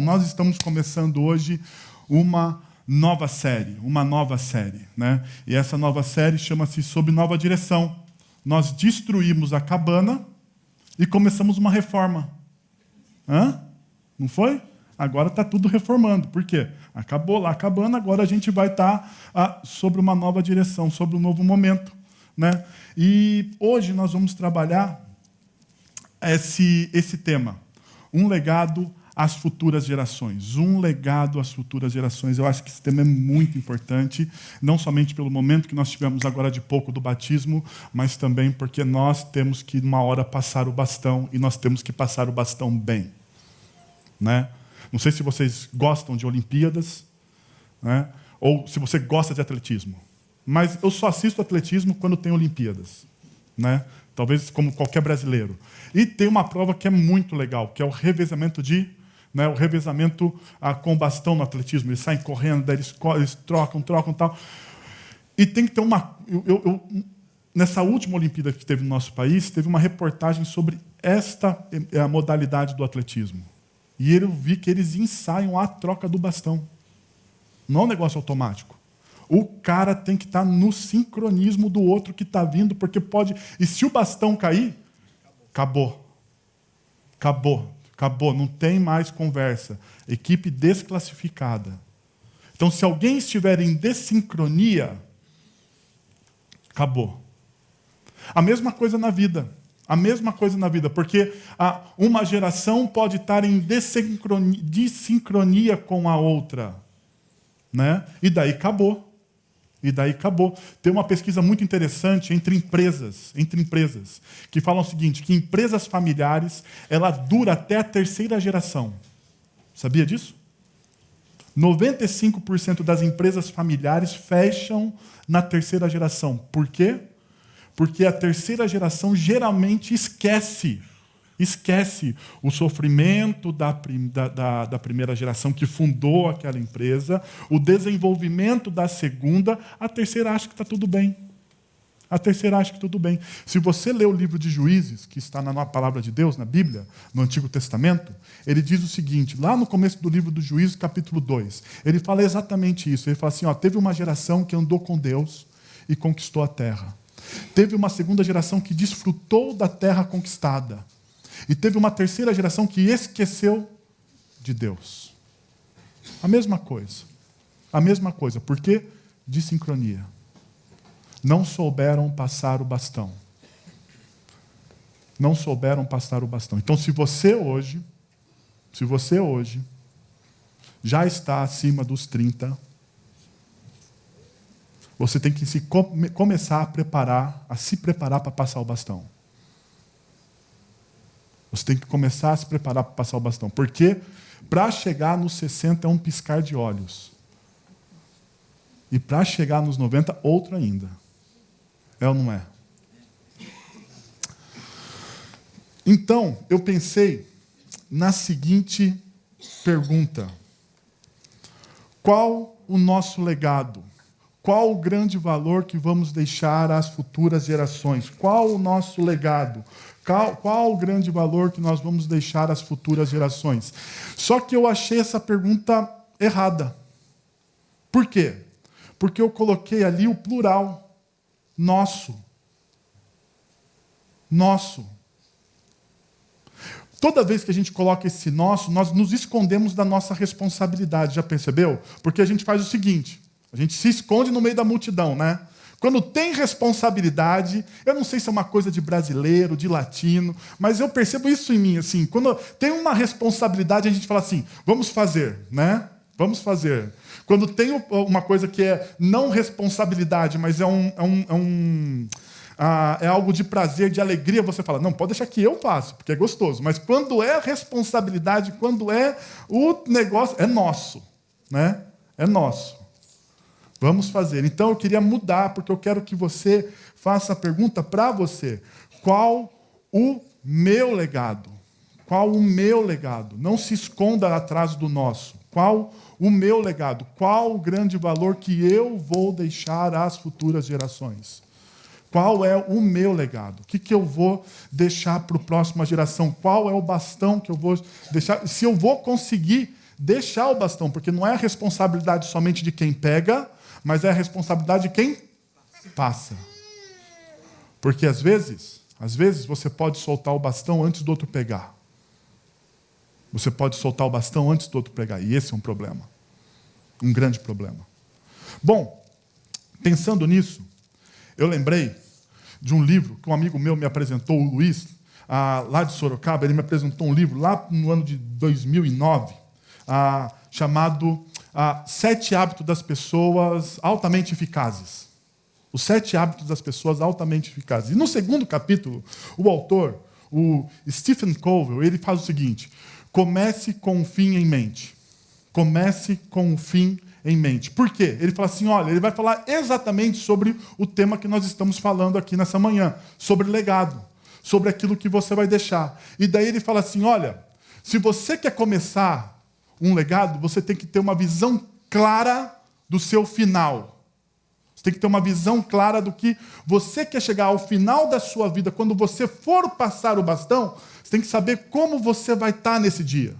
nós estamos começando hoje uma nova série, né? E essa nova série chama-se Sob Nova Direção. Nós destruímos a cabana e começamos uma reforma. Não foi? Agora está tudo reformando. Por quê? Acabou lá a cabana, agora a gente vai estar sobre uma nova direção, sobre um novo momento, né? E hoje nós vamos trabalhar esse tema. Um legado às futuras gerações. Um legado às futuras gerações. Eu acho que esse tema é muito importante, não somente pelo momento que nós tivemos agora de pouco do batismo, mas também porque nós temos que, uma hora, passar o bastão, e nós temos que passar o bastão bem. Né? Não sei se vocês gostam de Olimpíadas, né? Ou se você gosta de atletismo. Mas eu só assisto atletismo quando tem Olimpíadas. Né? Talvez como qualquer brasileiro. E tem uma prova que é muito legal, que é o revezamento o revezamento com bastão no atletismo. Eles saem correndo, daí eles trocam tal. E tem que ter uma... nessa última Olimpíada que teve no nosso país, teve uma reportagem sobre a modalidade do atletismo. E eu vi que eles ensaiam a troca do bastão. Não é um negócio automático. O cara tem que estar no sincronismo do outro que está vindo, porque pode... E se o bastão cair, acabou. Não tem mais conversa. Equipe desclassificada. Então, se alguém estiver em dessincronia, acabou. A mesma coisa na vida. Porque uma geração pode estar em dessincronia com a outra. Né? E daí acabou. Tem uma pesquisa muito interessante entre empresas, que falam o seguinte, que empresas familiares, ela dura até a terceira geração. Sabia disso? 95% das empresas familiares fecham na terceira geração. Por quê? Porque a terceira geração geralmente esquece o sofrimento da primeira geração que fundou aquela empresa, o desenvolvimento da segunda, a terceira acha que está tudo bem. Se você ler o livro de Juízes, que está na palavra de Deus, na Bíblia, no Antigo Testamento, ele diz o seguinte, lá no começo do livro do Juízes, capítulo 2, ele fala exatamente isso. Ele fala assim, teve uma geração que andou com Deus e conquistou a terra. Teve uma segunda geração que desfrutou da terra conquistada. E teve uma terceira geração que esqueceu de Deus. A mesma coisa. Por quê? Desincronia. Não souberam passar o bastão. Então, se você hoje já está acima dos 30, você tem que começar a se preparar para passar o bastão. Você tem que começar a se preparar para passar o bastão. Porque para chegar nos 60 é um piscar de olhos. E para chegar nos 90, outro ainda. É ou não é? Então, eu pensei na seguinte pergunta. Qual o nosso legado? Qual o grande valor que vamos deixar às futuras gerações? Qual o nosso legado? Qual o grande valor que nós vamos deixar às futuras gerações? Só que eu achei essa pergunta errada. Por quê? Porque eu coloquei ali o plural. Nosso. Toda vez que a gente coloca esse nosso, nós nos escondemos da nossa responsabilidade. Já percebeu? Porque a gente faz o seguinte, a gente se esconde no meio da multidão, né? Quando tem responsabilidade, eu não sei se é uma coisa de brasileiro, de latino, mas eu percebo isso em mim, assim, quando tem uma responsabilidade, a gente fala assim, vamos fazer, né? Vamos fazer. Quando tem uma coisa que é não responsabilidade, mas é algo de prazer, de alegria, você fala, não, pode deixar que eu faço, porque é gostoso. Mas quando é responsabilidade, quando é o negócio, é nosso, né? É nosso. Vamos fazer. Então, eu queria mudar, porque eu quero que você faça a pergunta para você. Qual o meu legado? Qual o meu legado? Não se esconda atrás do nosso. Qual o meu legado? Qual o grande valor que eu vou deixar às futuras gerações? Qual é o meu legado? O que eu vou deixar para a próxima geração? Qual é o bastão que eu vou deixar? Se eu vou conseguir deixar o bastão, porque não é a responsabilidade somente de quem pega, mas é a responsabilidade de quem passa. Porque às vezes você pode soltar o bastão antes do outro pegar. Você pode soltar o bastão antes do outro pegar, e esse é um problema. Um grande problema. Bom, pensando nisso, eu lembrei de um livro que um amigo meu me apresentou, o Luiz, lá de Sorocaba. Ele me apresentou um livro lá no ano de 2009, chamado 7 Hábitos das Pessoas Altamente Eficazes. Os 7 Hábitos das Pessoas Altamente Eficazes. E no segundo capítulo, o autor, o Stephen Covey, ele faz o seguinte: comece com o fim em mente. Comece com o fim em mente. Por quê? Ele fala assim, olha, ele vai falar exatamente sobre o tema que nós estamos falando aqui nessa manhã, sobre legado, sobre aquilo que você vai deixar. E daí ele fala assim, olha, se você quer começar um legado, você tem que ter uma visão clara do seu final. Você tem que ter uma visão clara do que você quer chegar ao final da sua vida. Quando você for passar o bastão, você tem que saber como você vai estar nesse dia.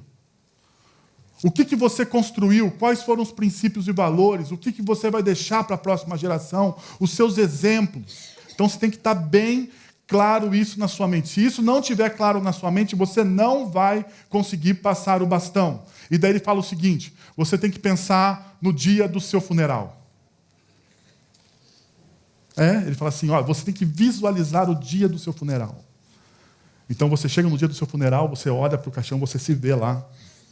O que você construiu, quais foram os princípios e valores, o que você vai deixar para a próxima geração, os seus exemplos. Então você tem que estar bem claro isso na sua mente. Se isso não estiver claro na sua mente, você não vai conseguir passar o bastão. E daí ele fala o seguinte, você tem que pensar no dia do seu funeral. Ele fala assim, olha, você tem que visualizar o dia do seu funeral. Então você chega no dia do seu funeral, você olha para o caixão, você se vê lá,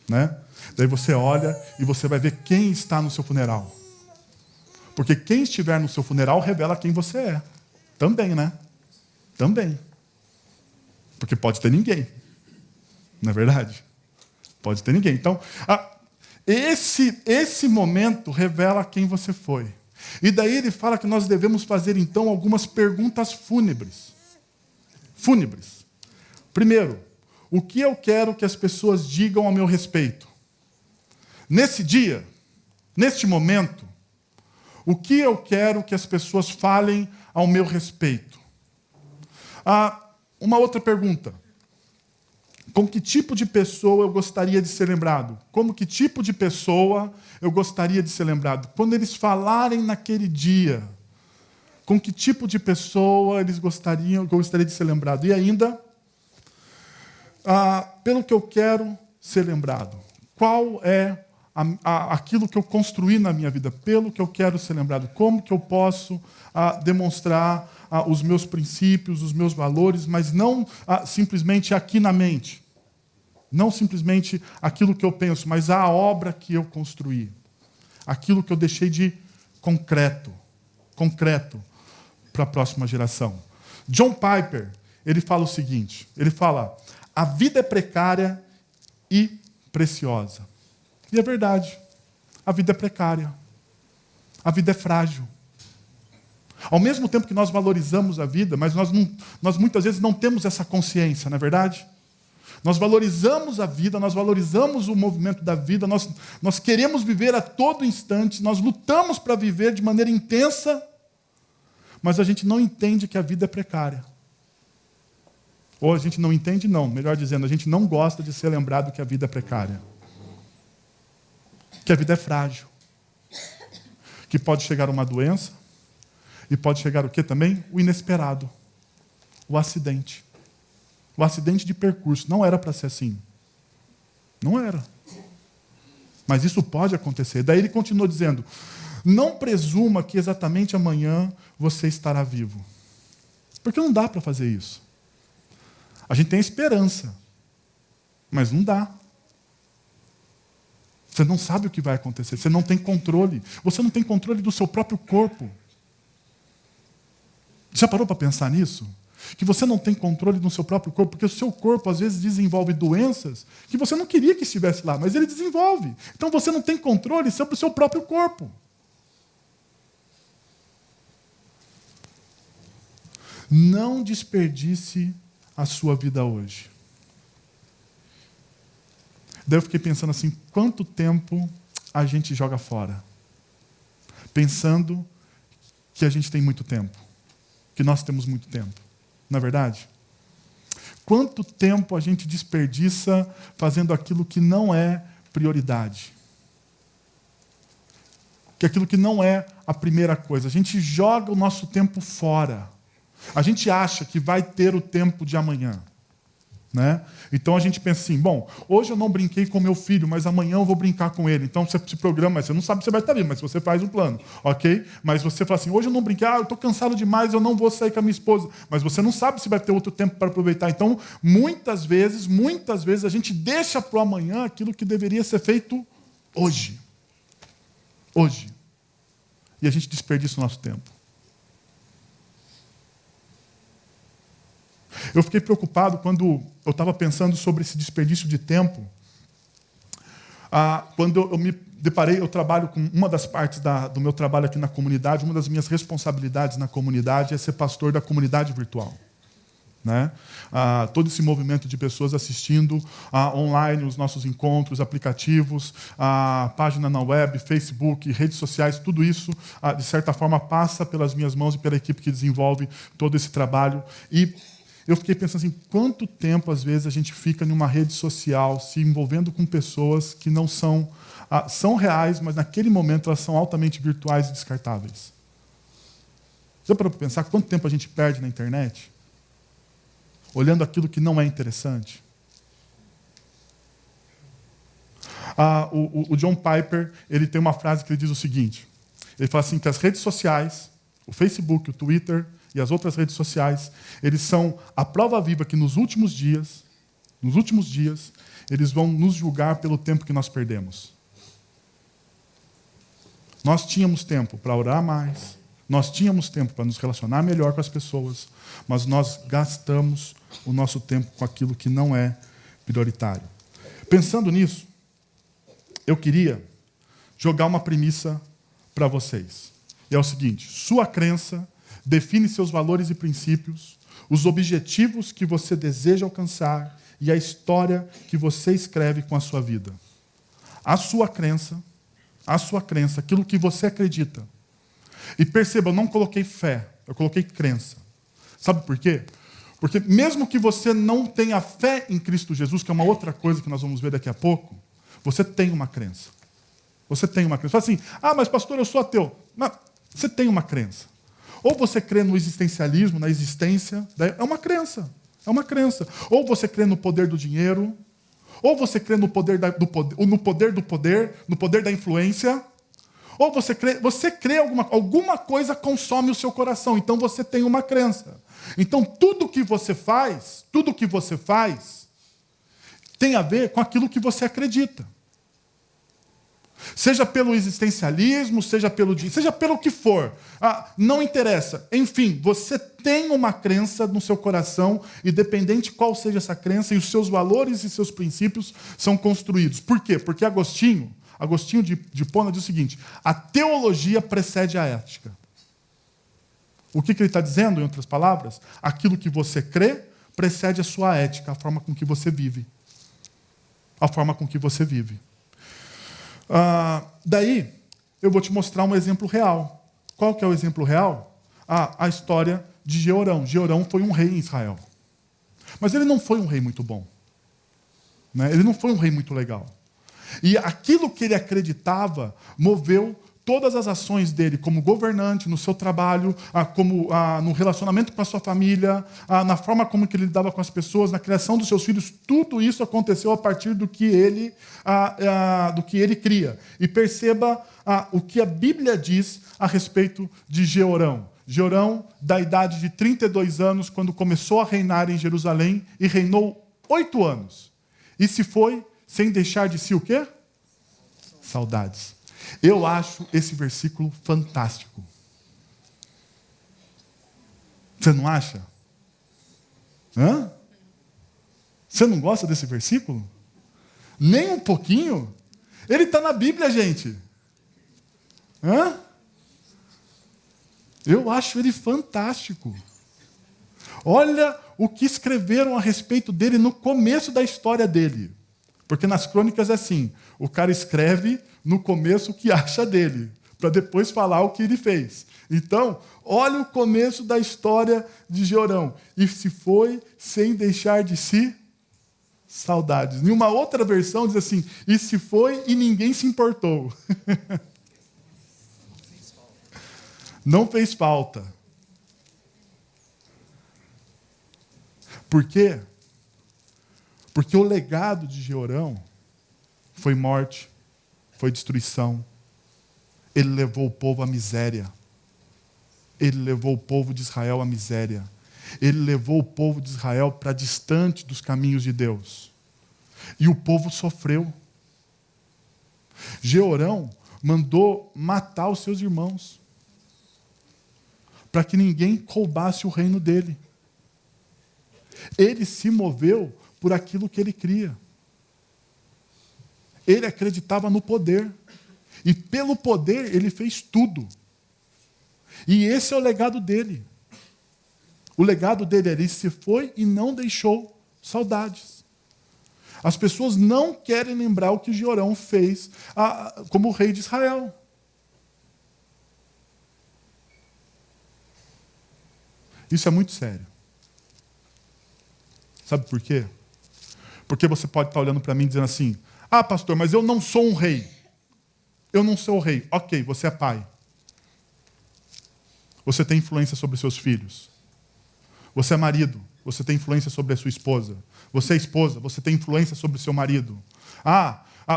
né? Daí você olha e você vai ver quem está no seu funeral. Porque quem estiver no seu funeral revela quem você é. Também, né? Também. Porque pode ter ninguém. Não é verdade? Pode ter ninguém. Então, esse momento revela quem você foi. E daí ele fala que nós devemos fazer, então, algumas perguntas fúnebres. Fúnebres. Primeiro, o que eu quero que as pessoas digam ao meu respeito? Nesse dia, neste momento, o que eu quero que as pessoas falem ao meu respeito? Uma outra pergunta. Com que tipo de pessoa eu gostaria de ser lembrado? Como que tipo de pessoa eu gostaria de ser lembrado? Quando eles falarem naquele dia, com que tipo de pessoa eu gostaria de ser lembrado? E ainda, pelo que eu quero ser lembrado. Qual é aquilo que eu construí na minha vida? Pelo que eu quero ser lembrado. Como que eu posso demonstrar os meus princípios, os meus valores, mas não simplesmente aqui na mente. Não simplesmente aquilo que eu penso, mas a obra que eu construí. Aquilo que eu deixei de concreto para a próxima geração. John Piper, ele fala o seguinte, ele fala, a vida é precária e preciosa. E é verdade, a vida é precária, a vida é frágil. Ao mesmo tempo que nós valorizamos a vida, mas nós muitas vezes não temos essa consciência, não é verdade? Nós valorizamos a vida, nós valorizamos o movimento da vida, nós queremos viver a todo instante, nós lutamos para viver de maneira intensa, mas a gente não entende que a vida é precária. Ou a gente não entende, não, melhor dizendo, a gente não gosta de ser lembrado que a vida é precária. Que a vida é frágil. Que pode chegar uma doença, e pode chegar o quê também? O inesperado. O acidente. O acidente de percurso. Não era para ser assim. Não era. Mas isso pode acontecer. Daí ele continua dizendo, não presuma que exatamente amanhã você estará vivo. Porque não dá para fazer isso. A gente tem esperança, mas não dá. Você não sabe o que vai acontecer, você não tem controle. Você não tem controle do seu próprio corpo. Já parou para pensar nisso? Que você não tem controle no seu próprio corpo, porque o seu corpo às vezes desenvolve doenças que você não queria que estivesse lá, mas ele desenvolve. Então você não tem controle sobre o seu próprio corpo. Não desperdice a sua vida hoje. Daí eu fiquei pensando assim, quanto tempo a gente joga fora? Pensando que a gente tem muito tempo, que nós temos muito tempo. Não é verdade? Quanto tempo a gente desperdiça fazendo aquilo que não é prioridade. Que aquilo que não é a primeira coisa. A gente joga o nosso tempo fora. A gente acha que vai ter o tempo de amanhã. Né? Então a gente pensa assim, bom, hoje eu não brinquei com meu filho, mas amanhã eu vou brincar com ele. Então você se programa, mas você não sabe se você vai estar vivo, mas você faz um plano, ok? Mas você fala assim, hoje eu não brinquei, eu estou cansado demais, eu não vou sair com a minha esposa. Mas você não sabe se vai ter outro tempo para aproveitar. Então, muitas vezes, a gente deixa para o amanhã aquilo que deveria ser feito hoje. Hoje. E a gente desperdiça o nosso tempo. Eu fiquei preocupado quando eu estava pensando sobre esse desperdício de tempo. Quando eu me deparei, eu trabalho com uma das partes do meu trabalho aqui na comunidade, uma das minhas responsabilidades na comunidade é ser pastor da comunidade virtual. Né? Todo esse movimento de pessoas assistindo online os nossos encontros, aplicativos, página na web, Facebook, redes sociais, tudo isso, de certa forma, passa pelas minhas mãos e pela equipe que desenvolve todo esse trabalho. E eu fiquei pensando assim, quanto tempo, às vezes, a gente fica numa rede social se envolvendo com pessoas que não são reais, mas naquele momento elas são altamente virtuais e descartáveis. Já parou para pensar quanto tempo a gente perde na internet? Olhando aquilo que não é interessante? O John Piper, ele tem uma frase que ele diz o seguinte, ele fala assim que as redes sociais, o Facebook, o Twitter e as outras redes sociais, eles são a prova viva que nos últimos dias, eles vão nos julgar pelo tempo que nós perdemos. Nós tínhamos tempo para orar mais, nós tínhamos tempo para nos relacionar melhor com as pessoas, mas nós gastamos o nosso tempo com aquilo que não é prioritário. Pensando nisso, eu queria jogar uma premissa para vocês. E é o seguinte, sua crença define seus valores e princípios, os objetivos que você deseja alcançar e a história que você escreve com a sua vida. A sua crença, aquilo que você acredita. E perceba, eu não coloquei fé, eu coloquei crença. Sabe por quê? Porque mesmo que você não tenha fé em Cristo Jesus, que é uma outra coisa que nós vamos ver daqui a pouco, você tem uma crença. Você tem uma crença. Fala assim, mas pastor, eu sou ateu. Não, você tem uma crença. Ou você crê no existencialismo, na existência, é uma crença. É uma crença. Ou você crê no poder do dinheiro, ou você crê no poder do poder, no poder da influência, ou você crê alguma coisa consome o seu coração, então você tem uma crença. Então tudo que você faz tem a ver com aquilo que você acredita. Seja pelo existencialismo, seja pelo que for. Não interessa. Enfim, você tem uma crença no seu coração, independente qual seja essa crença, e os seus valores e seus princípios são construídos. Por quê? Porque Agostinho de Hipona diz o seguinte, a teologia precede a ética. O que ele está dizendo, em outras palavras? Aquilo que você crê precede a sua ética, a forma com que você vive. A forma com que você vive. Daí, eu vou te mostrar um exemplo real. Qual que é o exemplo real? A história de Jeorão. Jeorão foi um rei em Israel. Mas ele não foi um rei muito bom. Né? Ele não foi um rei muito legal. E aquilo que ele acreditava moveu todas as ações dele como governante, no seu trabalho, no relacionamento com a sua família, na forma como que ele lidava com as pessoas, na criação dos seus filhos, tudo isso aconteceu a partir do que ele cria. E perceba o que a Bíblia diz a respeito de Jeorão. Jeorão, da idade de 32 anos, quando começou a reinar em Jerusalém, e reinou 8 anos. E se foi sem deixar de si o quê? Saudades. Eu acho esse versículo fantástico. Você não acha? Você não gosta desse versículo? Nem um pouquinho? Ele está na Bíblia, gente. Eu acho ele fantástico. Olha o que escreveram a respeito dele no começo da história dele. Porque nas crônicas é assim, o cara escreve no começo o que acha dele, para depois falar o que ele fez. Então, olha o começo da história de Jeorão. E se foi sem deixar de si saudades. Em uma outra versão diz assim, e se foi e ninguém se importou. Não fez falta. Por quê? Porque o legado de Jeorão foi morte, foi destruição. Ele levou o povo à miséria. Ele levou o povo de Israel à miséria. Ele levou o povo de Israel para distante dos caminhos de Deus. E o povo sofreu. Jeorão mandou matar os seus irmãos para que ninguém roubasse o reino dele. Ele se moveu por aquilo que ele cria. Ele acreditava no poder. E pelo poder ele fez tudo. E esse é o legado dele. O legado dele era, ele se foi e não deixou saudades. As pessoas não querem lembrar o que Jeorão fez como rei de Israel. Isso é muito sério. Sabe por quê? Porque você pode estar olhando para mim dizendo assim, pastor, mas eu não sou um rei. Eu não sou o rei. Ok, você é pai. Você tem influência sobre seus filhos. Você é marido, você tem influência sobre a sua esposa. Você é esposa, você tem influência sobre o seu marido.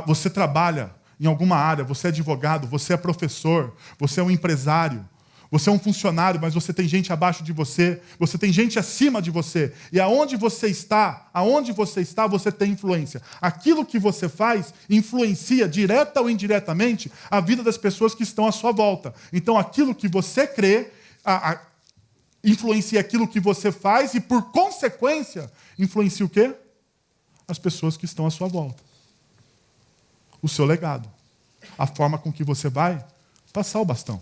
Você trabalha em alguma área, você é advogado, você é professor, você é um empresário, você é um funcionário, mas você tem gente abaixo de você, você tem gente acima de você. E aonde você está, você tem influência. Aquilo que você faz influencia, direta ou indiretamente, a vida das pessoas que estão à sua volta. Então, aquilo que você crê, influencia aquilo que você faz e, por consequência, influencia o quê? As pessoas que estão à sua volta. O seu legado. A forma com que você vai passar o bastão.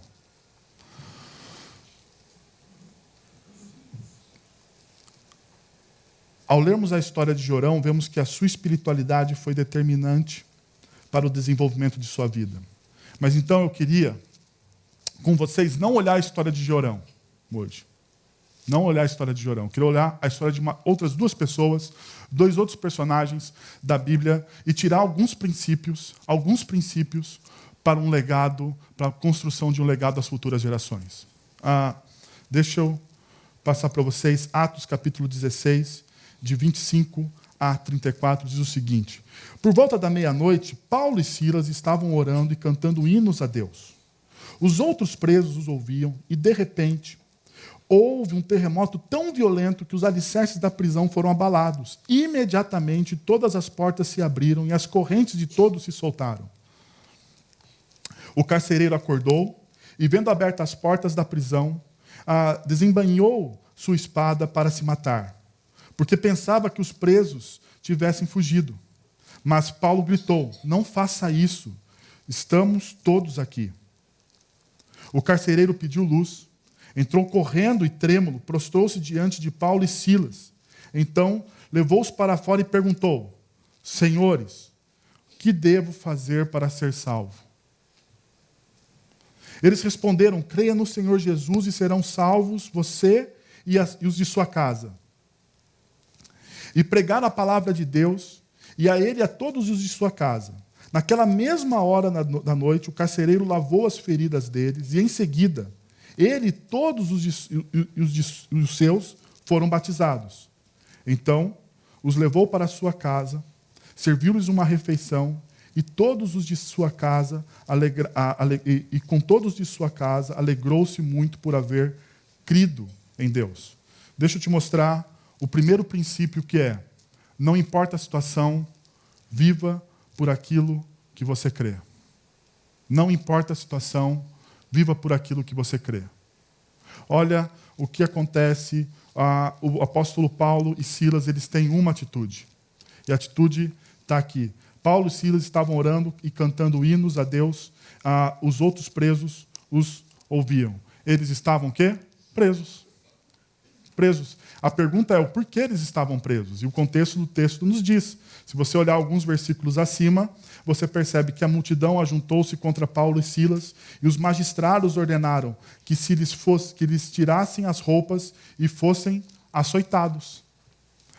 Ao lermos a história de Jeorão, vemos que a sua espiritualidade foi determinante para o desenvolvimento de sua vida. Mas então eu queria, com vocês, não olhar a história de Jeorão hoje. Não olhar a história de Jeorão. Eu queria olhar a história de outras duas pessoas, dois outros personagens da Bíblia e tirar alguns princípios para um legado, para a construção de um legado às futuras gerações. Deixa eu passar para vocês Atos capítulo 16, de 25 a 34, diz o seguinte. Por volta da meia-noite, Paulo e Silas estavam orando e cantando hinos a Deus. Os outros presos os ouviam e, de repente, houve um terremoto tão violento que os alicerces da prisão foram abalados. Imediatamente, todas as portas se abriram e as correntes de todos se soltaram. O carcereiro acordou e, vendo abertas as portas da prisão, desembainhou sua espada para se matar, porque pensava que os presos tivessem fugido. Mas Paulo gritou, não faça isso, estamos todos aqui. O carcereiro pediu luz, entrou correndo e trêmulo, prostrou-se diante de Paulo e Silas. Então, levou-os para fora e perguntou, senhores, o que devo fazer para ser salvo? Eles responderam, creia no Senhor Jesus e serão salvos você e os de sua casa. E pregaram a palavra de Deus, e a ele e a todos os de sua casa. Naquela mesma hora da noite, o carcereiro lavou as feridas deles, e em seguida, ele e todos os seus foram batizados. Então, os levou para a sua casa, serviu-lhes uma refeição, e todos os de sua casa, com todos de sua casa, alegrou-se muito por haver crido em Deus. Deixa eu te mostrar o primeiro princípio, que é, não importa a situação, viva por aquilo que você crê. Não importa a situação, viva por aquilo que você crê. Olha o que acontece, o apóstolo Paulo e Silas, eles têm uma atitude. E a atitude está aqui. Paulo e Silas estavam orando e cantando hinos a Deus, os outros presos os ouviam. Eles estavam o quê? Presos. A pergunta é o porquê eles estavam presos. E o contexto do texto nos diz. Se você olhar alguns versículos acima, você percebe que a multidão ajuntou-se contra Paulo e Silas, e os magistrados ordenaram que lhes tirassem as roupas e fossem açoitados.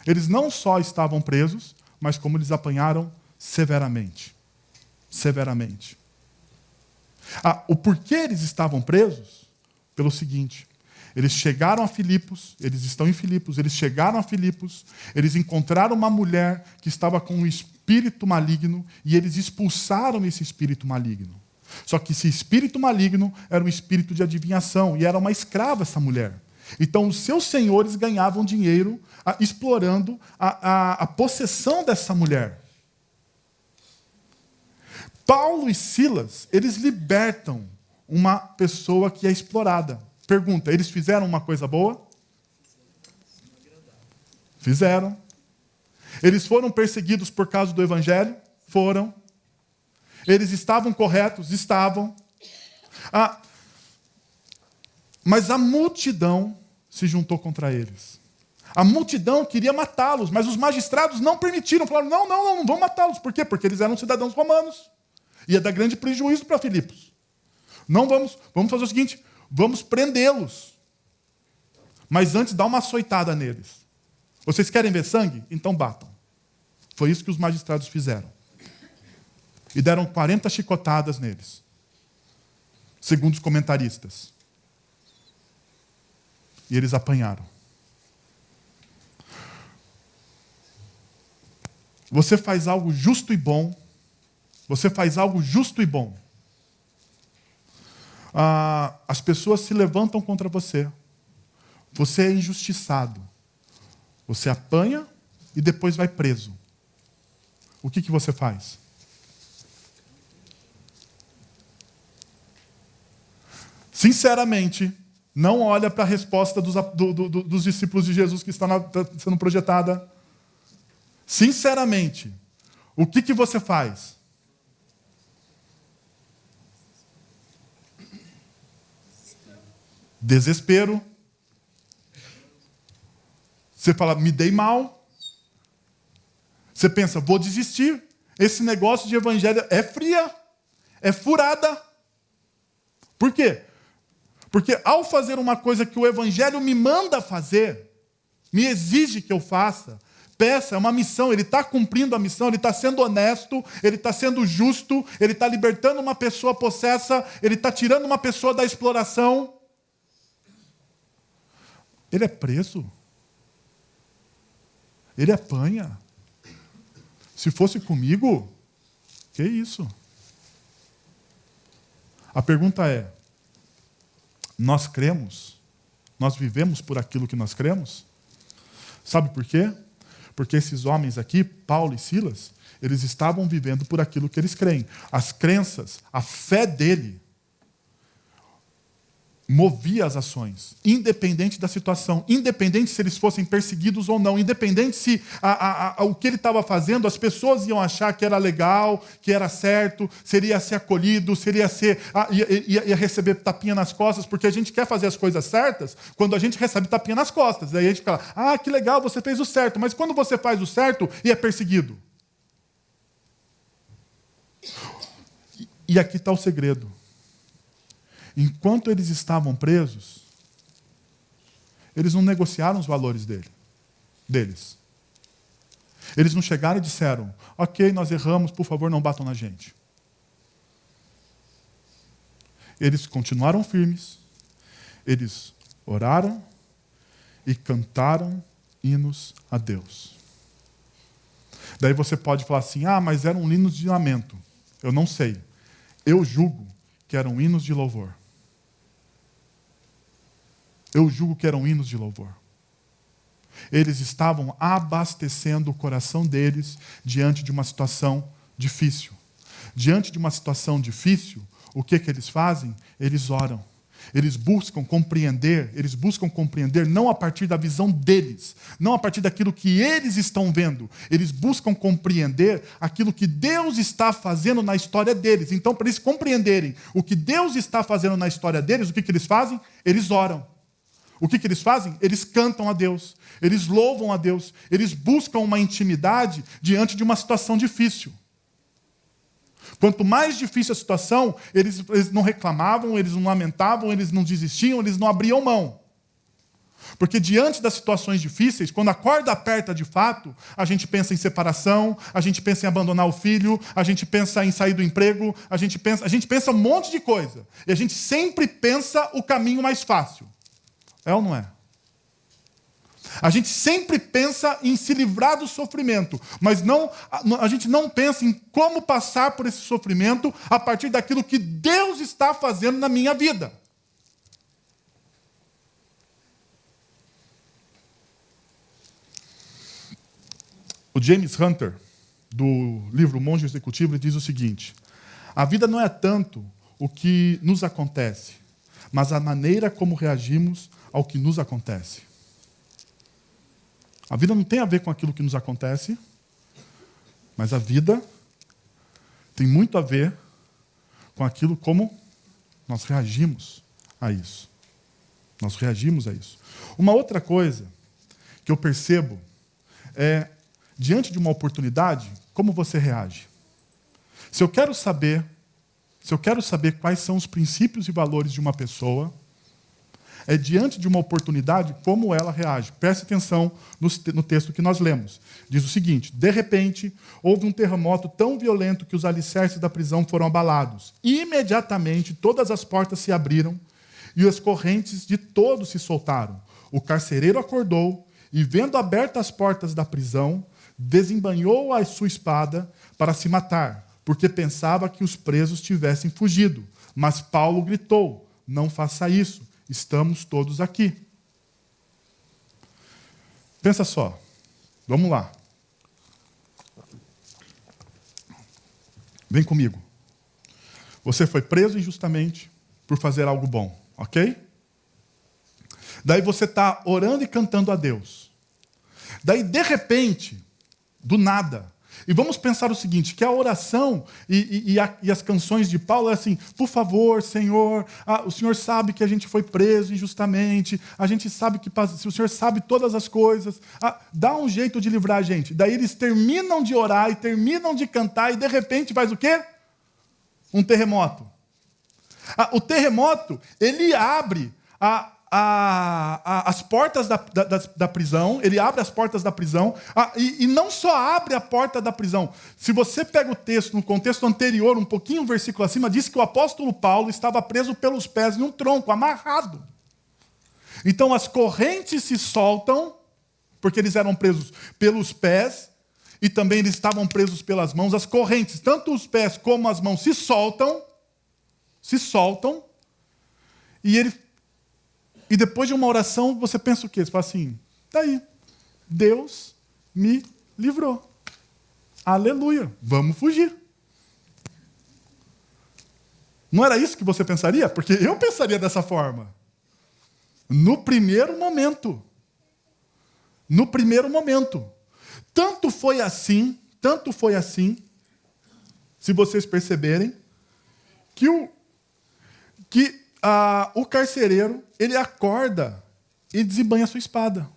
Eles não só estavam presos, mas como eles apanharam severamente. Severamente. O porquê eles estavam presos? Pelo seguinte: eles chegaram a Filipos, eles estão em Filipos, eles chegaram a Filipos, eles encontraram uma mulher que estava com um espírito maligno e eles expulsaram esse espírito maligno. Só que esse espírito maligno era um espírito de adivinhação e era uma escrava essa mulher. Então os seus senhores ganhavam dinheiro explorando a possessão dessa mulher. Paulo e Silas, eles libertam uma pessoa que é explorada. Pergunta, eles fizeram uma coisa boa? Fizeram. Eles foram perseguidos por causa do evangelho? Foram. Eles estavam corretos? Estavam. Mas a multidão se juntou contra eles. A multidão queria matá-los, mas os magistrados não permitiram. Falaram, não vão matá-los. Por quê? Porque eles eram cidadãos romanos. Ia dar grande prejuízo para Filipos. Não vamos fazer o seguinte, vamos prendê-los. Mas antes dá uma açoitada neles. Vocês querem ver sangue? Então batam. Foi isso que os magistrados fizeram. E deram 40 chicotadas neles. Segundo os comentaristas. E eles apanharam. Você faz algo justo e bom. Você faz algo justo e bom. As pessoas se levantam contra você. Você é injustiçado. Você apanha e depois vai preso. O que você faz? Sinceramente, não olha para a resposta dos discípulos de Jesus que está sendo projetada. Sinceramente, o que você faz? Desespero. Você fala, me dei mal. Você pensa, vou desistir. Esse negócio de evangelho é fria, é furada. Por quê? Porque ao fazer uma coisa que o evangelho me manda fazer, me exige que eu faça, peça, é uma missão, ele está cumprindo a missão, ele está sendo honesto, ele está sendo justo, ele está libertando uma pessoa possessa, ele está tirando uma pessoa da exploração. Ele é preso. Ele apanha. Se fosse comigo, que isso? A pergunta é, nós cremos? Nós vivemos por aquilo que nós cremos? Sabe por quê? Porque esses homens aqui, Paulo e Silas, eles estavam vivendo por aquilo que eles creem. As crenças, a fé dele, movia as ações, independente da situação, independente se eles fossem perseguidos ou não, independente se o que ele estava fazendo, as pessoas iam achar que era legal, que era certo, seria ser acolhido, ia receber tapinha nas costas, porque a gente quer fazer as coisas certas quando a gente recebe tapinha nas costas. Daí a gente fala, que legal, você fez o certo, mas quando você faz o certo e é perseguido? E aqui está o segredo. Enquanto eles estavam presos, eles não negociaram os valores deles. Eles não chegaram e disseram, ok, nós erramos, por favor, não batam na gente. Eles continuaram firmes, eles oraram e cantaram hinos a Deus. Daí você pode falar assim, mas eram hinos de lamento. Eu não sei. Eu julgo que eram hinos de louvor. Eu julgo que eram hinos de louvor. Eles estavam abastecendo o coração deles diante de uma situação difícil. Diante de uma situação difícil, o que eles fazem? Eles oram. Eles buscam compreender não a partir da visão deles, não a partir daquilo que eles estão vendo. Eles buscam compreender aquilo que Deus está fazendo na história deles. Então, para eles compreenderem o que Deus está fazendo na história deles, o que eles fazem? Eles oram. O que eles fazem? Eles cantam a Deus, eles louvam a Deus, eles buscam uma intimidade diante de uma situação difícil. Quanto mais difícil a situação, eles não reclamavam, eles não lamentavam, eles não desistiam, eles não abriam mão. Porque diante das situações difíceis, quando a corda aperta de fato, a gente pensa em separação, a gente pensa em abandonar o filho, a gente pensa em sair do emprego, a gente pensa um monte de coisa. E a gente sempre pensa o caminho mais fácil. É ou não é? A gente sempre pensa em se livrar do sofrimento, mas a gente não pensa em como passar por esse sofrimento a partir daquilo que Deus está fazendo na minha vida. O James Hunter, do livro Monge Executivo, ele diz o seguinte: a vida não é tanto o que nos acontece, mas a maneira como reagimos ao que nos acontece. A vida não tem a ver com aquilo que nos acontece, mas a vida tem muito a ver com aquilo como nós reagimos a isso. Nós reagimos a isso. Uma outra coisa que eu percebo é, diante de uma oportunidade, como você reage. Se eu quero saber quais são os princípios e valores de uma pessoa, é diante de uma oportunidade como ela reage. Preste atenção no texto que nós lemos. Diz o seguinte: de repente, houve um terremoto tão violento que os alicerces da prisão foram abalados. Imediatamente, todas as portas se abriram e as correntes de todos se soltaram. O carcereiro acordou e, vendo abertas as portas da prisão, desembainhou a sua espada para se matar, porque pensava que os presos tivessem fugido. Mas Paulo gritou: não faça isso. Estamos todos aqui. Pensa só. Vamos lá. Vem comigo. Você foi preso injustamente por fazer algo bom, ok? Daí você está orando e cantando a Deus. Daí, de repente, do nada. E vamos pensar o seguinte, que a oração e as canções de Paulo é assim: por favor, Senhor, o Senhor sabe que a gente foi preso injustamente, a gente sabe que o Senhor sabe todas as coisas, dá um jeito de livrar a gente. Daí eles terminam de orar e terminam de cantar e de repente faz o quê? Um terremoto. O terremoto, ele abre as portas da prisão, ele abre as portas da prisão, e não só abre a porta da prisão. Se você pega o texto, no contexto anterior, um pouquinho, um versículo acima, diz que o apóstolo Paulo estava preso pelos pés em um tronco, amarrado. Então as correntes se soltam, porque eles eram presos pelos pés, e também eles estavam presos pelas mãos. As correntes, tanto os pés como as mãos, se soltam, e depois de uma oração, você pensa o quê? Você fala assim: tá aí, Deus me livrou. Aleluia, vamos fugir. Não era isso que você pensaria? Porque eu pensaria dessa forma. No primeiro momento. Tanto foi assim, se vocês perceberem, que o carcereiro, ele acorda e desembanha a sua espada.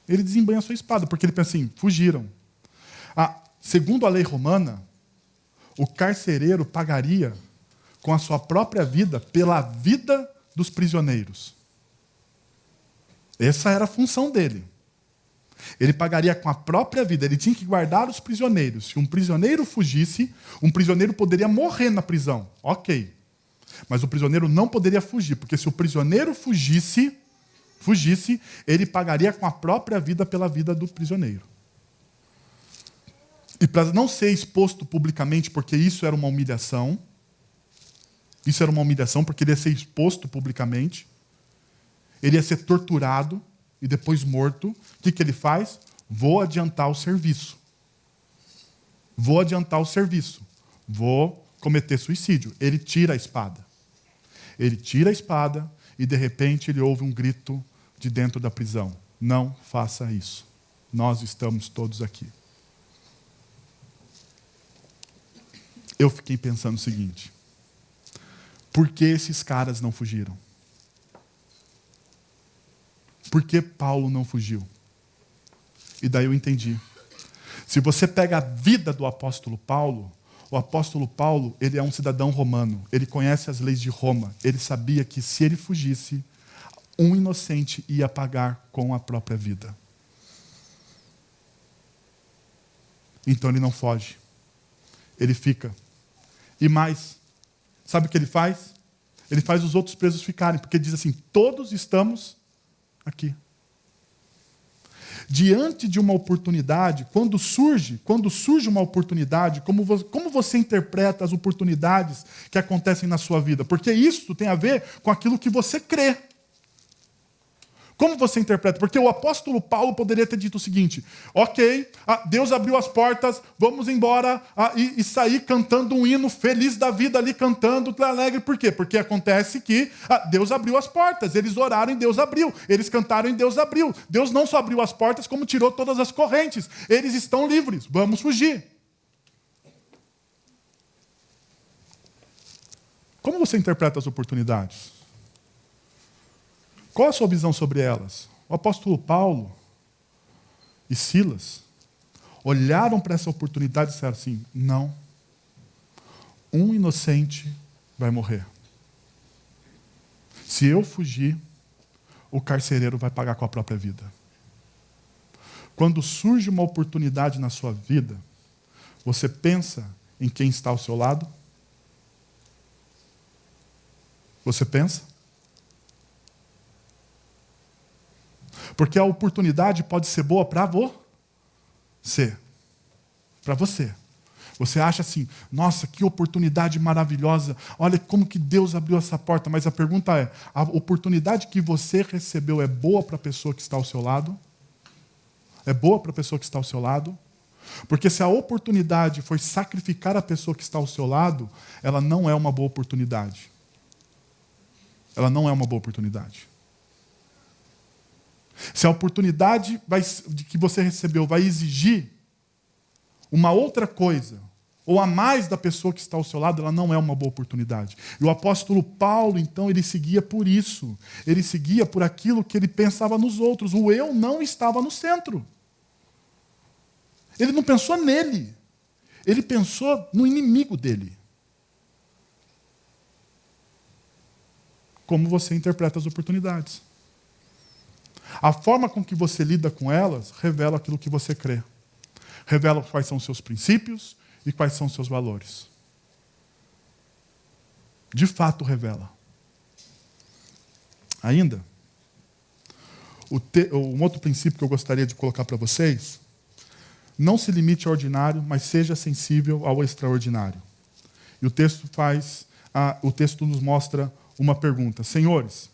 Ele desembanha a sua espada, porque ele pensa assim: fugiram. Segundo a lei romana, o carcereiro pagaria com a sua própria vida pela vida dos prisioneiros. Essa era a função dele. Ele pagaria com a própria vida, ele tinha que guardar os prisioneiros. Se um prisioneiro fugisse, um prisioneiro poderia morrer na prisão. Ok. Mas o prisioneiro não poderia fugir, porque se o prisioneiro fugisse, ele pagaria com a própria vida pela vida do prisioneiro. E para não ser exposto publicamente, porque isso era uma humilhação, porque ele ia ser exposto publicamente, ele ia ser torturado e depois morto. O que ele faz? Vou adiantar o serviço. Vou cometer suicídio. Ele tira a espada. E, de repente, ele ouve um grito de dentro da prisão: não faça isso. Nós estamos todos aqui. Eu fiquei pensando o seguinte: por que esses caras não fugiram? Por que Paulo não fugiu? E daí eu entendi. Se você pega a vida do apóstolo Paulo, o apóstolo Paulo, ele é um cidadão romano. Ele conhece as leis de Roma. Ele sabia que se ele fugisse, Um inocente ia pagar com a própria vida. Então ele não foge. Ele fica. E mais, sabe o que ele faz? Ele faz os outros presos ficarem, porque ele diz assim, todos estamos aqui. Diante de uma oportunidade, quando surge uma oportunidade, como você interpreta as oportunidades que acontecem na sua vida? Porque isso tem a ver com aquilo que você crê. Como você interpreta? Porque o apóstolo Paulo poderia ter dito o seguinte, ok, Deus abriu as portas, vamos embora e sair cantando um hino feliz da vida ali, cantando alegre. Por quê? Porque acontece que Deus abriu as portas, eles oraram e Deus abriu, eles cantaram e Deus abriu. Deus não só abriu as portas, como tirou todas as correntes. Eles estão livres, vamos fugir. Como você interpreta as oportunidades? Qual a sua visão sobre elas? O apóstolo Paulo e Silas olharam para essa oportunidade e disseram assim, não, um inocente vai morrer. Se eu fugir, o carcereiro vai pagar com a própria vida. Quando surge uma oportunidade na sua vida, você pensa em quem está ao seu lado? Você pensa? Porque a oportunidade pode ser boa para você. Para você. Você acha assim, nossa, que oportunidade maravilhosa. Olha como que Deus abriu essa porta. Mas a pergunta é, a oportunidade que você recebeu é boa para a pessoa que está ao seu lado? É boa para a pessoa que está ao seu lado? Porque se a oportunidade foi sacrificar a pessoa que está ao seu lado, ela não é uma boa oportunidade. Ela não é uma boa oportunidade. Se a oportunidade que você recebeu vai exigir uma outra coisa, ou a mais da pessoa que está ao seu lado, ela não é uma boa oportunidade. E o apóstolo Paulo, então, ele seguia por isso. Ele seguia por aquilo que ele pensava nos outros. O eu não estava no centro. Ele não pensou nele. Ele pensou no inimigo dele. Como você interpreta as oportunidades? A forma com que você lida com elas revela aquilo que você crê. Revela quais são os seus princípios e quais são os seus valores. De fato revela. Ainda, um outro princípio que eu gostaria de colocar para vocês, não se limite ao ordinário, mas seja sensível ao extraordinário. E o texto nos mostra uma pergunta. Senhores,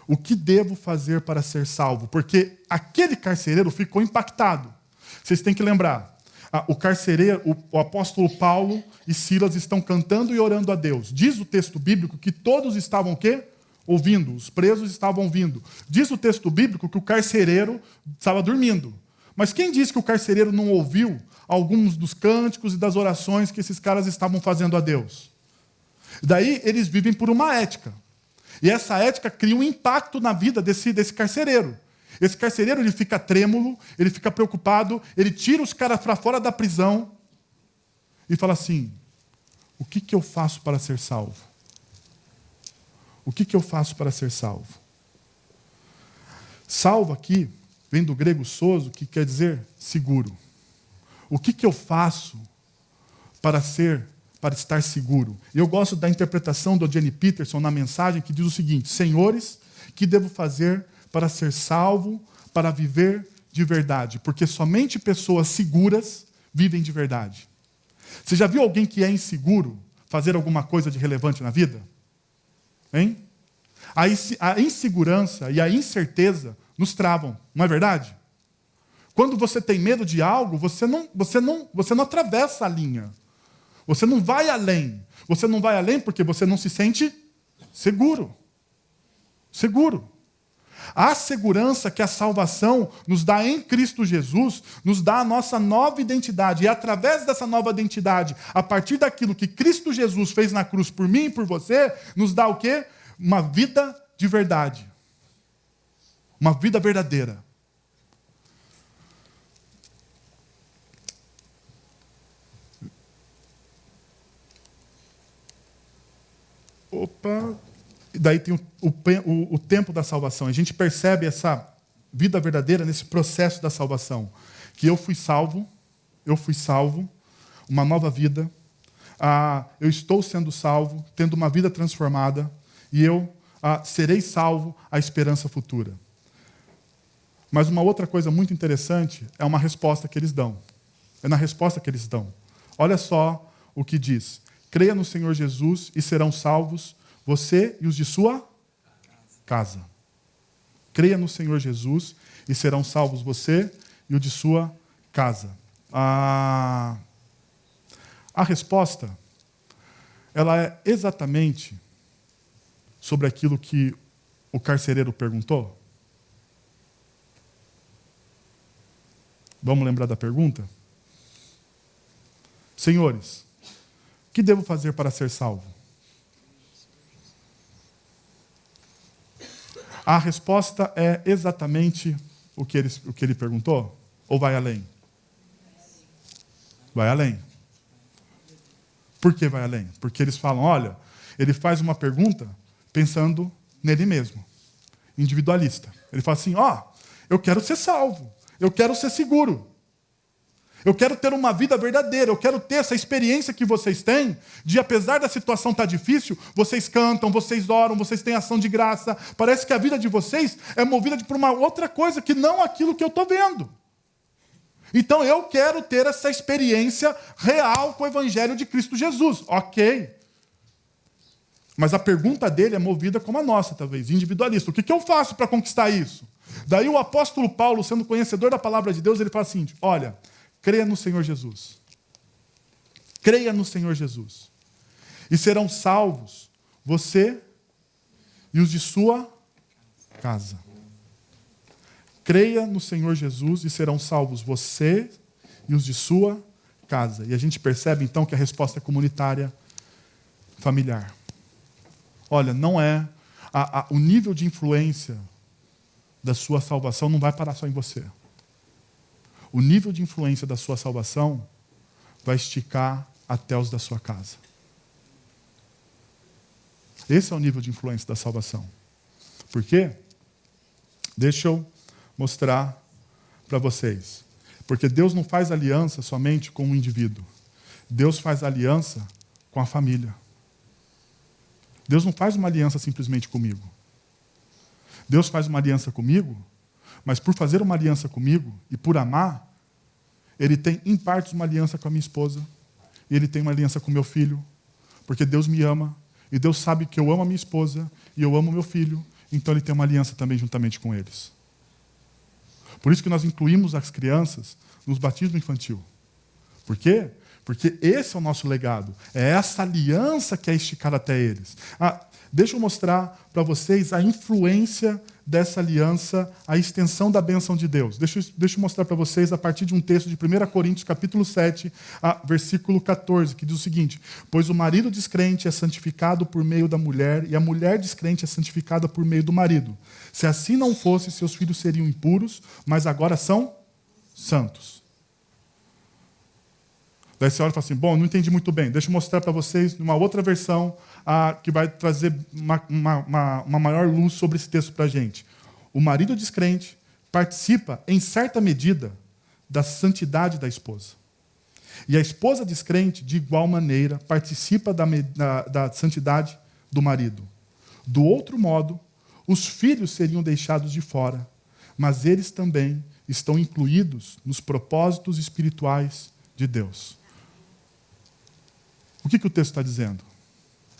o que devo fazer para ser salvo? Porque aquele carcereiro ficou impactado. Vocês têm que lembrar, o carcereiro, o apóstolo Paulo e Silas estão cantando e orando a Deus. Diz o texto bíblico que todos estavam o quê? Ouvindo, os presos estavam ouvindo. Diz o texto bíblico que o carcereiro estava dormindo. Mas quem disse que o carcereiro não ouviu alguns dos cânticos e das orações que esses caras estavam fazendo a Deus? Daí eles vivem por uma ética. E essa ética cria um impacto na vida desse carcereiro. Esse carcereiro ele fica trêmulo, ele fica preocupado, ele tira os caras para fora da prisão e fala assim, o que eu faço para ser salvo? O que eu faço para ser salvo? Salvo aqui vem do grego sozo, que quer dizer seguro. O que eu faço para estar seguro? Eu gosto da interpretação do Eugene Peterson na mensagem que diz o seguinte, senhores, que devo fazer para ser salvo, para viver de verdade? Porque somente pessoas seguras vivem de verdade. Você já viu alguém que é inseguro fazer alguma coisa de relevante na vida? Hein? A insegurança e a incerteza nos travam, não é verdade? Quando você tem medo de algo, você não atravessa a linha. Você não vai além. Você não vai além porque você não se sente seguro. Seguro. A segurança que a salvação nos dá em Cristo Jesus, nos dá a nossa nova identidade. E através dessa nova identidade, a partir daquilo que Cristo Jesus fez na cruz por mim e por você, nos dá o quê? Uma vida de verdade. Uma vida verdadeira. Opa, E daí tem o tempo da salvação. A gente percebe essa vida verdadeira nesse processo da salvação. Que eu fui salvo, uma nova vida, eu estou sendo salvo, tendo uma vida transformada, e eu serei salvo à esperança futura. Mas uma outra coisa muito interessante é uma resposta que eles dão. É na resposta que eles dão. Olha só o que diz. Creia no Senhor Jesus e serão salvos você e os de sua casa. Creia no Senhor Jesus e serão salvos você e o de sua casa. A resposta, ela é exatamente sobre aquilo que o carcereiro perguntou. Vamos lembrar da pergunta? Senhores, o que devo fazer para ser salvo? A resposta é exatamente o que ele perguntou? Ou vai além? Vai além. Por que vai além? Porque eles falam, olha, ele faz uma pergunta pensando nele mesmo, individualista. Ele fala assim, eu quero ser salvo, eu quero ser seguro, eu quero ter uma vida verdadeira, eu quero ter essa experiência que vocês têm, de apesar da situação estar difícil, vocês cantam, vocês oram, vocês têm ação de graça, parece que a vida de vocês é movida por uma outra coisa que não aquilo que eu estou vendo. Então eu quero ter essa experiência real com o Evangelho de Cristo Jesus. Ok. Mas a pergunta dele é movida como a nossa, talvez, individualista. O que eu faço para conquistar isso? Daí o apóstolo Paulo, sendo conhecedor da palavra de Deus, ele fala assim, olha, creia no Senhor Jesus. Creia no Senhor Jesus. E serão salvos você e os de sua casa. Creia no Senhor Jesus e serão salvos você e os de sua casa. E a gente percebe, então, que a resposta é comunitária, familiar. Olha, não é... o nível de influência da sua salvação não vai parar só em você. O nível de influência da sua salvação vai esticar até os da sua casa. Esse é o nível de influência da salvação. Por quê? Deixa eu mostrar para vocês. Porque Deus não faz aliança somente com um indivíduo. Deus faz aliança com a família. Deus não faz uma aliança simplesmente comigo. Deus faz uma aliança comigo, mas por fazer uma aliança comigo e por amar, Ele tem, em partes, uma aliança com a minha esposa, e Ele tem uma aliança com meu filho, porque Deus me ama, e Deus sabe que eu amo a minha esposa, e eu amo meu filho, então Ele tem uma aliança também juntamente com eles. Por isso que nós incluímos as crianças nos batismos infantil. Por quê? Porque esse é o nosso legado. É essa aliança que é esticada até eles. Deixa eu mostrar para vocês a influência dessa aliança, a extensão da bênção de Deus. Deixa eu mostrar para vocês a partir de um texto de 1 Coríntios, capítulo 7, versículo 14, que diz o seguinte: pois o marido descrente é santificado por meio da mulher, e a mulher descrente é santificada por meio do marido. Se assim não fosse, seus filhos seriam impuros, mas agora são santos. Daí você olha e fala assim, bom, não entendi muito bem. Deixa eu mostrar para vocês uma outra versão que vai trazer uma maior luz sobre esse texto para a gente. O marido descrente participa, em certa medida, da santidade da esposa. E a esposa descrente, de igual maneira, participa da santidade do marido. Do outro modo, os filhos seriam deixados de fora, mas eles também estão incluídos nos propósitos espirituais de Deus. O que o texto está dizendo?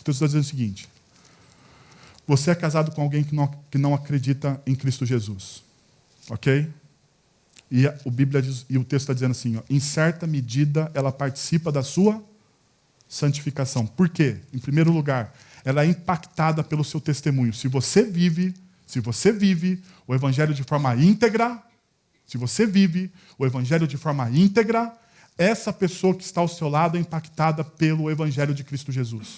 O texto está dizendo o seguinte: você é casado com alguém que não acredita em Cristo Jesus. Ok? E o texto está dizendo assim, em certa medida ela participa da sua santificação. Por quê? Em primeiro lugar, ela é impactada pelo seu testemunho. Se você vive o Evangelho de forma íntegra, essa pessoa que está ao seu lado é impactada pelo Evangelho de Cristo Jesus.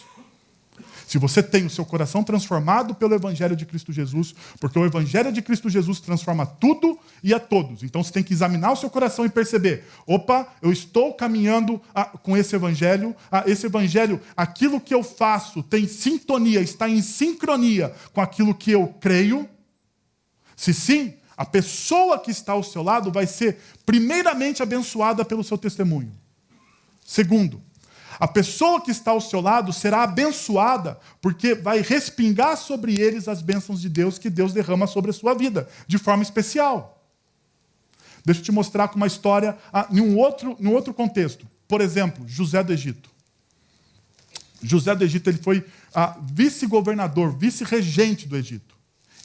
Se você tem o seu coração transformado pelo Evangelho de Cristo Jesus, porque o Evangelho de Cristo Jesus transforma tudo e a todos. Então você tem que examinar o seu coração e perceber: opa, eu estou caminhando com esse Evangelho, aquilo que eu faço tem sintonia, está em sincronia com aquilo que eu creio? Se sim, a pessoa que está ao seu lado vai ser primeiramente abençoada pelo seu testemunho. Segundo, a pessoa que está ao seu lado será abençoada porque vai respingar sobre eles as bênçãos de Deus que Deus derrama sobre a sua vida, de forma especial. Deixa eu te mostrar com uma história em um outro contexto. Por exemplo, José do Egito. José do Egito, ele foi vice-governador, vice-regente do Egito.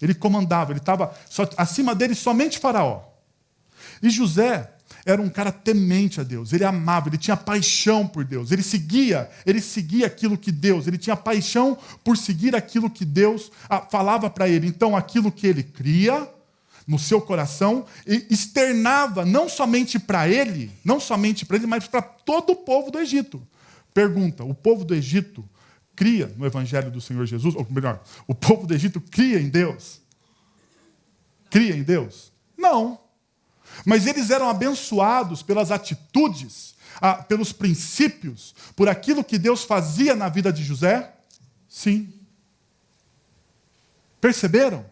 Ele comandava, ele estava acima dele somente Faraó. E José era um cara temente a Deus, ele amava, ele tinha paixão por Deus, ele seguia aquilo que Deus, ele tinha paixão por seguir aquilo que Deus falava para ele. Então, aquilo que ele cria no seu coração, externava não somente para ele, mas para todo o povo do Egito. Pergunta: o povo do Egito cria no Evangelho do Senhor Jesus? Ou melhor, o povo do Egito cria em Deus? Cria em Deus? Não. Mas eles eram abençoados pelas atitudes, pelos princípios, por aquilo que Deus fazia na vida de José? Sim. Perceberam?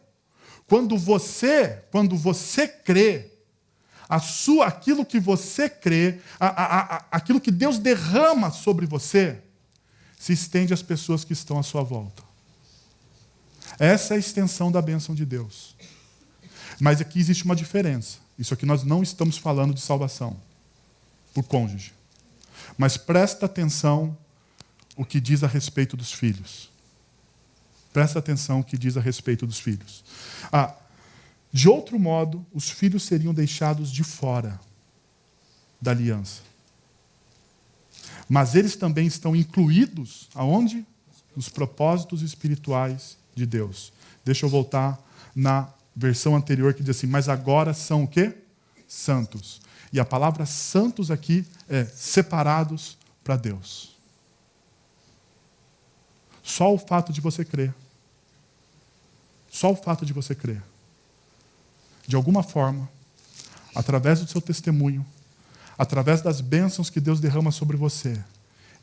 Quando você crê, aquilo que você crê, aquilo que Deus derrama sobre você, se estende às pessoas que estão à sua volta. Essa é a extensão da bênção de Deus. Mas aqui existe uma diferença. Isso aqui nós não estamos falando de salvação por cônjuge. Mas presta atenção o que diz a respeito dos filhos. Presta atenção o que diz a respeito dos filhos. De outro modo, os filhos seriam deixados de fora da aliança. Mas eles também estão incluídos aonde? Nos propósitos espirituais de Deus. Deixa eu voltar na versão anterior que diz assim: mas agora são o quê? Santos. E a palavra santos aqui é separados para Deus. Só o fato de você crer. Só o fato de você crer. De alguma forma, através do seu testemunho, através das bênçãos que Deus derrama sobre você,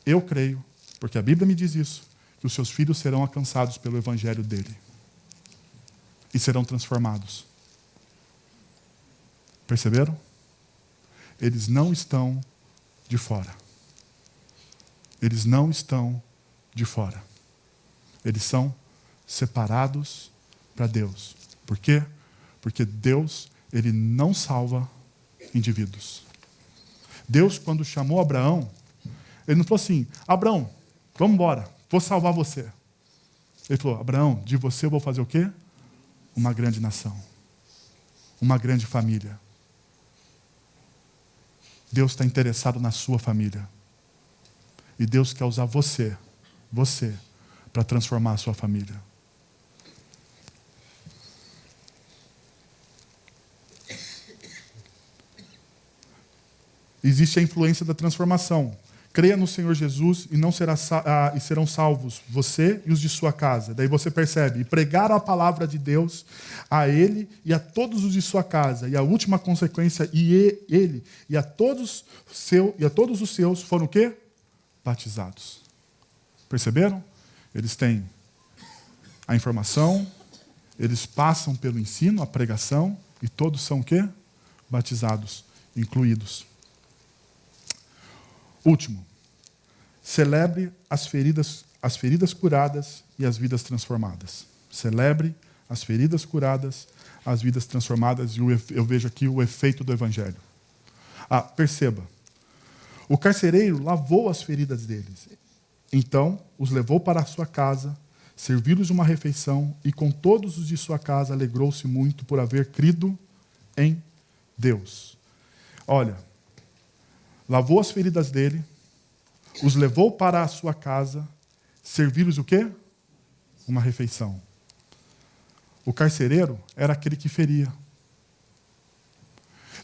eu creio, porque a Bíblia me diz isso, que os seus filhos serão alcançados pelo Evangelho dele. E serão transformados. Perceberam? Eles não estão de fora. Eles não estão de fora. Eles são separados para Deus. Por quê? Porque Deus, ele não salva indivíduos. Deus, quando chamou Abraão, ele não falou assim: Abraão, vamos embora, vou salvar você. Ele falou: Abraão, de você eu vou fazer o quê? Uma grande nação. Uma grande família. Deus está interessado na sua família. E Deus quer usar você, para transformar a sua família. Existe a influência da transformação. Creia no Senhor Jesus e serão salvos você e os de sua casa. Daí você percebe: e pregar a palavra de Deus a ele e a todos os de sua casa. E a última consequência: ele e a todos os seus foram o quê? Batizados. Perceberam? Eles têm a informação, eles passam pelo ensino, a pregação, e todos são o quê? Batizados, incluídos. Último, celebre as feridas curadas e as vidas transformadas. Celebre as feridas curadas, as vidas transformadas, e eu vejo aqui o efeito do Evangelho. Perceba, o carcereiro lavou as feridas deles, então os levou para a sua casa, serviu-lhes uma refeição, e com todos os de sua casa alegrou-se muito por haver crido em Deus. Olha, lavou as feridas dele, os levou para a sua casa, serviu-lhes o quê? Uma refeição. O carcereiro era aquele que feria.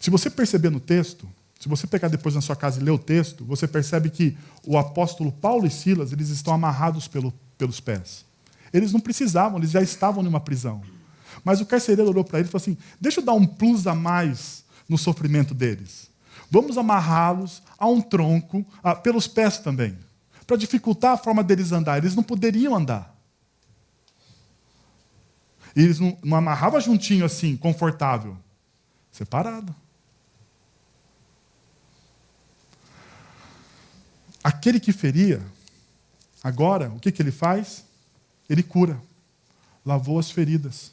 Se você perceber no texto, se você pegar depois na sua casa e ler o texto, você percebe que o apóstolo Paulo e Silas, eles estão amarrados pelos pés. Eles não precisavam, eles já estavam numa prisão. Mas o carcereiro olhou para ele e falou assim, deixa eu dar um plus a mais no sofrimento deles. Vamos amarrá-los a um tronco, pelos pés também, para dificultar a forma deles andar. Eles não poderiam andar. E eles não amarravam juntinho assim, confortável. Separado. Aquele que feria, agora, o que ele faz? Ele cura. Lavou as feridas.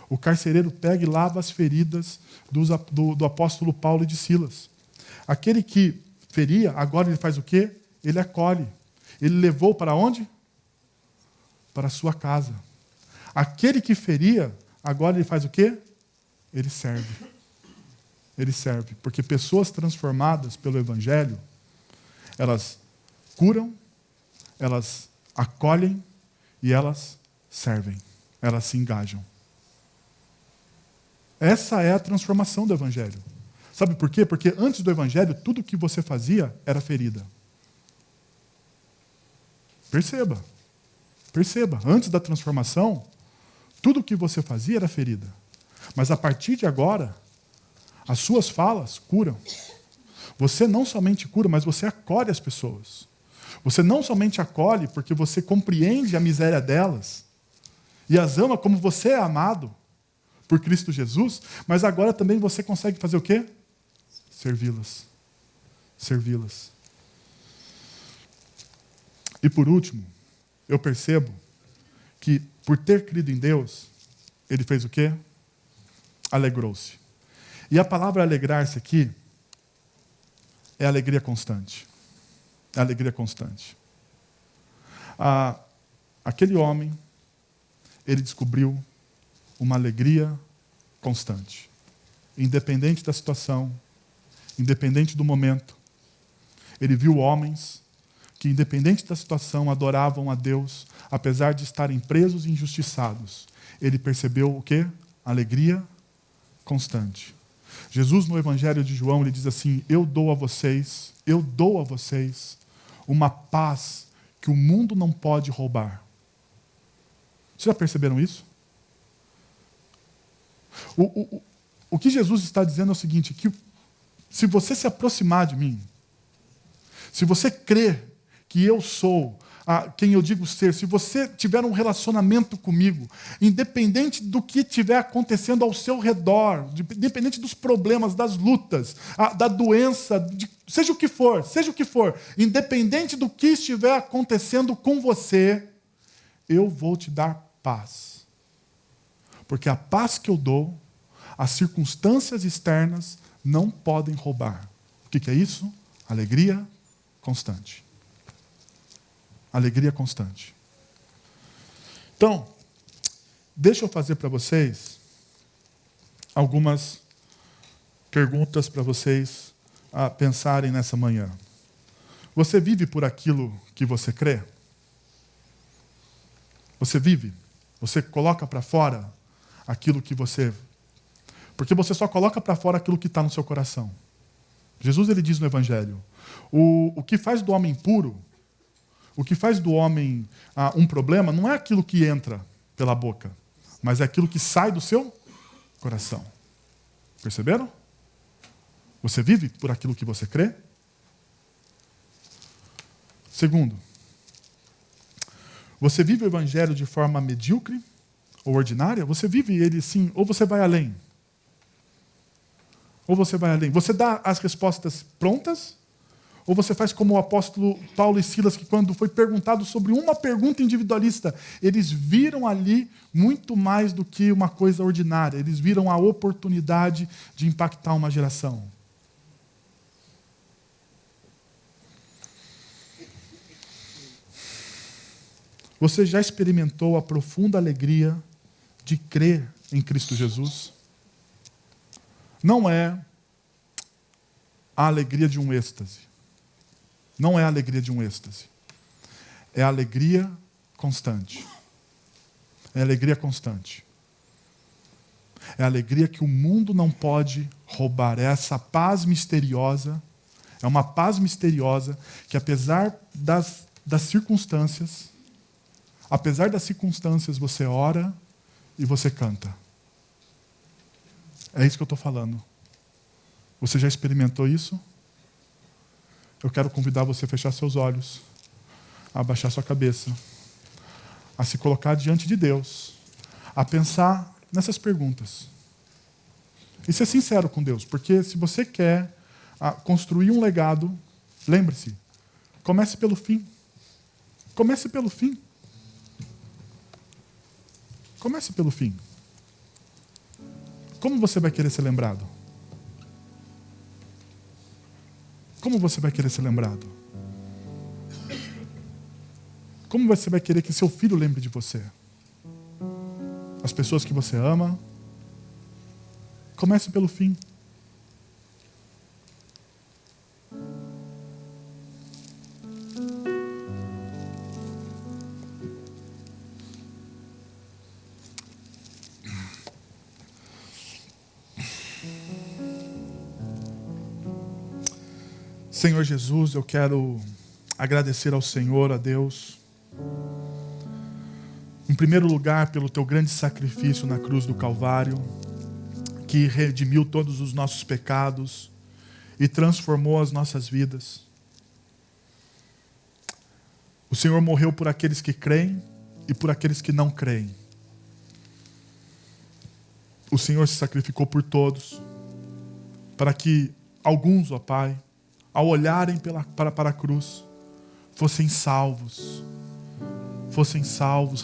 O carcereiro pega e lava as feridas do apóstolo Paulo e de Silas. Aquele que feria, agora ele faz o quê? Ele acolhe. Ele levou para onde? Para a sua casa. Aquele que feria, agora ele faz o quê? Ele serve. Ele serve. Porque pessoas transformadas pelo Evangelho, elas curam, elas acolhem e elas servem. Elas se engajam. Essa é a transformação do Evangelho. Sabe por quê? Porque antes do Evangelho, tudo que você fazia era ferida. Perceba. Perceba. Antes da transformação, tudo que você fazia era ferida. Mas a partir de agora, as suas falas curam. Você não somente cura, mas você acolhe as pessoas. Você não somente acolhe porque você compreende a miséria delas e as ama como você é amado por Cristo Jesus, mas agora também você consegue fazer o quê? Servi-las. Servi-las. E por último, eu percebo que por ter crido em Deus, ele fez o quê? Alegrou-se. E a palavra alegrar-se aqui é alegria constante. É alegria constante. Aquele homem, ele descobriu uma alegria constante. Independente da situação, independente do momento. Ele viu homens que, independente da situação, adoravam a Deus, apesar de estarem presos e injustiçados. Ele percebeu o quê? Alegria constante. Jesus, no Evangelho de João, ele diz assim, eu dou a vocês uma paz que o mundo não pode roubar. Vocês já perceberam isso? O que Jesus está dizendo é o seguinte, que se você se aproximar de mim, se você crer que eu sou quem eu digo ser, se você tiver um relacionamento comigo, independente do que estiver acontecendo ao seu redor, independente dos problemas, das lutas, da doença, seja o que for, independente do que estiver acontecendo com você, eu vou te dar paz. Porque a paz que eu dou, as circunstâncias externas não podem roubar. O que é isso? Alegria constante. Alegria constante. Então, deixa eu fazer para vocês algumas perguntas para vocês pensarem nessa manhã. Você vive por aquilo que você crê? Você vive? Você coloca para fora aquilo que você... Porque você só coloca para fora aquilo que está no seu coração. Jesus ele diz no Evangelho, o que faz do homem puro, o que faz do homem um problema, não é aquilo que entra pela boca, mas é aquilo que sai do seu coração. Perceberam? Você vive por aquilo que você crê? Segundo, você vive o Evangelho de forma medíocre ou ordinária? Você vive ele sim, ou você vai além? Ou você vai além? Você dá as respostas prontas? Ou você faz como o apóstolo Paulo e Silas, que quando foi perguntado sobre uma pergunta individualista, eles viram ali muito mais do que uma coisa ordinária. Eles viram a oportunidade de impactar uma geração. Você já experimentou a profunda alegria de crer em Cristo Jesus? Não é a alegria de um êxtase. Não é a alegria de um êxtase. É a alegria constante. É a alegria constante. É a alegria que o mundo não pode roubar. É essa paz misteriosa. É uma paz misteriosa que, apesar das circunstâncias, Apesar das circunstâncias, você ora e você canta. É isso que eu estou falando. Você já experimentou isso? Eu quero convidar você a fechar seus olhos, a abaixar sua cabeça, a se colocar diante de Deus, a pensar nessas perguntas. E ser sincero com Deus, porque se você quer construir um legado, lembre-se, comece pelo fim. Comece pelo fim. Comece pelo fim. Como você vai querer ser lembrado? Como você vai querer ser lembrado? Como você vai querer que seu filho lembre de você? As pessoas que você ama? Comece pelo fim. Senhor Jesus, eu quero agradecer ao Senhor, a Deus, em primeiro lugar, pelo teu grande sacrifício na cruz do Calvário, que redimiu todos os nossos pecados e transformou as nossas vidas. O Senhor morreu por aqueles que creem e por aqueles que não creem. O Senhor se sacrificou por todos, para que alguns, ó Pai, ao olharem para a cruz, fossem salvos,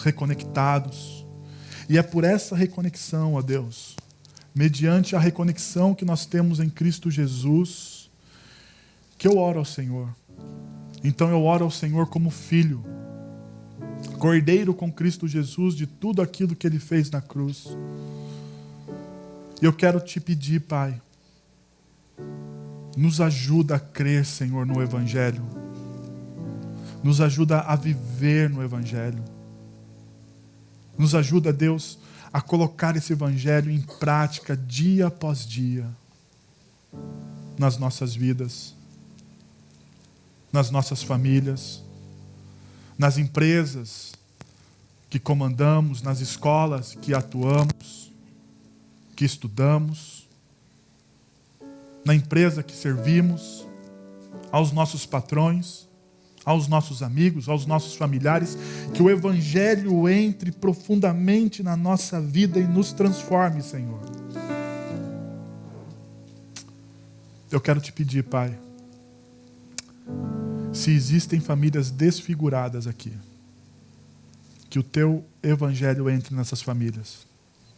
reconectados. E é por essa reconexão, ó Deus, mediante a reconexão que nós temos em Cristo Jesus, que eu oro ao Senhor. Então eu oro ao Senhor como filho, cordeiro com Cristo Jesus de tudo aquilo que Ele fez na cruz. E eu quero te pedir, Pai, nos ajuda a crer, Senhor, no Evangelho. Nos ajuda a viver no Evangelho. Nos ajuda, Deus, a colocar esse Evangelho em prática dia após dia nas nossas vidas, nas nossas famílias, nas empresas que comandamos, nas escolas que atuamos, que estudamos, na empresa que servimos, aos nossos patrões, aos nossos amigos, aos nossos familiares, que o Evangelho entre profundamente na nossa vida e nos transforme, Senhor. Eu quero te pedir, Pai, se existem famílias desfiguradas aqui, que o teu Evangelho entre nessas famílias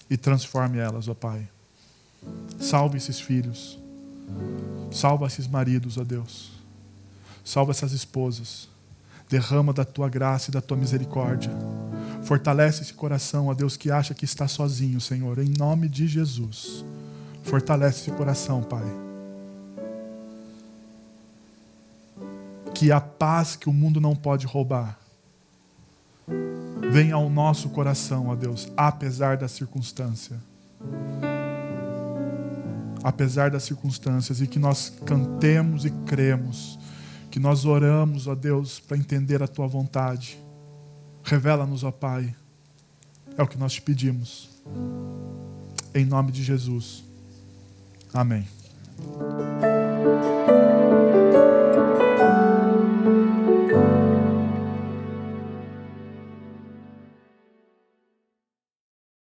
e transforme elas, ó Pai. Salve esses filhos. Salva esses maridos, ó Deus. Salva essas esposas. Derrama da tua graça e da tua misericórdia. Fortalece esse coração, ó Deus, que acha que está sozinho, Senhor. Em nome de Jesus. Fortalece esse coração, Pai. Que a paz que o mundo não pode roubar venha ao nosso coração, ó Deus, apesar da circunstância. Apesar das circunstâncias, e que nós cantemos e cremos, que nós oramos, ó Deus, para entender a tua vontade. Revela-nos, ó Pai. É o que nós te pedimos. Em nome de Jesus. Amém.